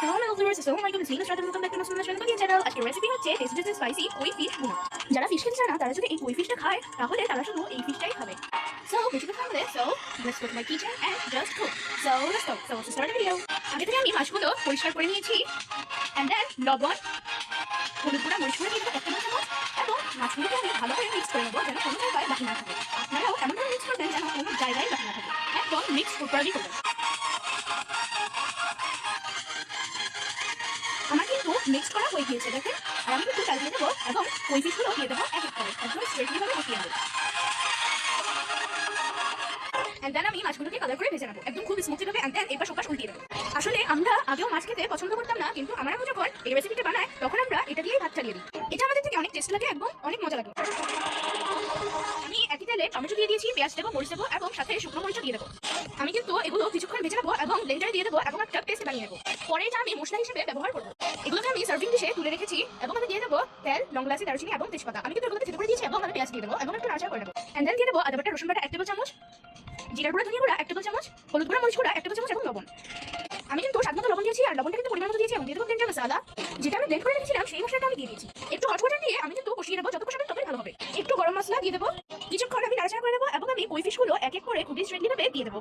Hello my viewers, আসসালামু আলাইকুম। Welcome back to my channel. আজকের রেসিপি হচ্ছে টেস্টি স্পাইসি কই ফিশ ভুনা। যারা ফিশ খেতে চায় না তারা যদি এই কই ফিশটা খায় তাহলে তারা শুধু এই ফিশটাই খাবে। So বেশি কথা বলে let's go to my kitchen and just cook. Let's go. Let's start the video. আগে থেকে আমি মাছগুলো পরিষ্কার করে নিয়েছি and then লবণ, হলুদ গুঁড়া, মরিচ গুঁড়া দিয়ে দেবো 1 টেবিল চামচ এবং মাছগুলোকে আমি ভালো করে মিক্স করে নেবো যেন কোনো জায়গায় বাকি না থাকে। আপনারাও এমনভাবে মিক্স করবেন যেন কোনো জায়গায় বাকি না থাকে। একদম মিক্স প্রপারলি করবেন। আমার কিন্তু মিক্স করা হয়ে গিয়েছে দেখেন। আর আমি কিন্তু চাল দিয়ে দেবো এবং কই ফিশগুলো দিয়ে দেবো এক এক করে একদম স্ট্রেটলি ভাবে বসিয়ে নেবো। এন্ড দেন আমি মাছগুলোকে কালার করে ভেজে নেবো একদম খুব স্মুথলি ভাবে। এন্ড দেন এবার সব উল্টিয়ে দেবো। আসলে আমরা আগেও মাছ খেতে পছন্দ করতাম না, কিন্তু আমার আম্মু যখন এই রেসিপিটা বানায় তখন আমরা এটা দিয়েই ভাত চালিয়ে দিই। এটা আমাদের থেকে অনেক টেস্ট লাগে এবং অনেক মজা লাগে। আমি একই তেলে টমেটো দিয়ে দিয়েছি, পেঁয়াজ দেবো, মরিচ দেবো এবং সাথে শুকনো মরিচ দিয়ে দেবো। আমি কিন্তু এগুলো কিছুক্ষণ ভেজে নেবো এবং ব্লেন্ডারে দিয়ে দেবো এবং একটা পেস্ট বানিয়ে নেবো। পরে এটা আমি মশলা হিসেবে ব্যবহার করবো। এগুলোকে আমি সার্ভিং ডিশে তুলে রেখেছি এবং আমি দিয়ে দেবো তেল, লং এলাচি, দারুচিনি এবং তেজপাতা। আমি কিন্তু এগুলোকে থেতো করে দিয়েছি এবং আমি পেঁয়াজ দিয়ে দেবো এবং একটু নাড়াচাড়া করে নেবো। এন্ড দেন দিয়ে দেবো আদা বাটা, রসুন বাটা 1 টেবিল চামচ, জিরার গুঁড়া, ধনিয়া গুঁড়া 1 টেবিল চামচ, হলুদ গুঁড়া, মরিচ গুঁড়া 1 টেবিল চামচ এবং লবণ। আমি কিন্তু স্বাদ মতো লবণ দিয়েছি আর লবণটা কিন্তু পরিমাণ মতো দিয়েছি এবং দিয়ে দেবো ব্লেন্ডার মশলা যেটা আমি ব্লেন্ড করে রেখেছিলাম সেই মশলাটা আমি দিয়ে দিয়েছি। একটু হট ওয়াটার দিয়ে আমি কিন্তু কষিয়ে নেবো, যত কষাবেন ততই ভালো হবে। একটু গরম মশলা দিয়ে দেবো, কিছুক্ষণ আমি নাড়াচাড়া করে নেবো এবং আমি কই ফিশগুলো এক এক করে খুবই স্ট্রেটলি ভাবে দিয়ে দেবো।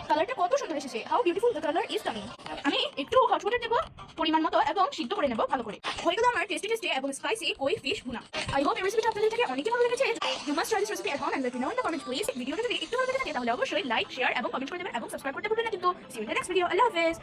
কালারটা কত সুন্দর এসেছে, how beautiful the colour is coming. আমি একটু হট ওয়াটার দেবো পরিমাণ মতো এবং সিদ্ধ করে নেবো ভালো করে। হয়ে গেল আমার টেস্টি এবং স্পাইসি কই ফিশ ভুনা। আই হোপ এই রেসিপিটা আপনাদের থেকে অনেকই ভালো লেগেছে। You must try this recipe at home and let me know in the comment please. ভিডিওটা যদি একটু ভালো লেগে থাকে তাহলে অবশ্যই লাইক, শেয়ার এবং কমেন্ট করে দেবেন এবং সাবস্ক্রাইব করতে ভুলবেন না কিন্তু। See you in the next video. আল্লাহ হাফেজ।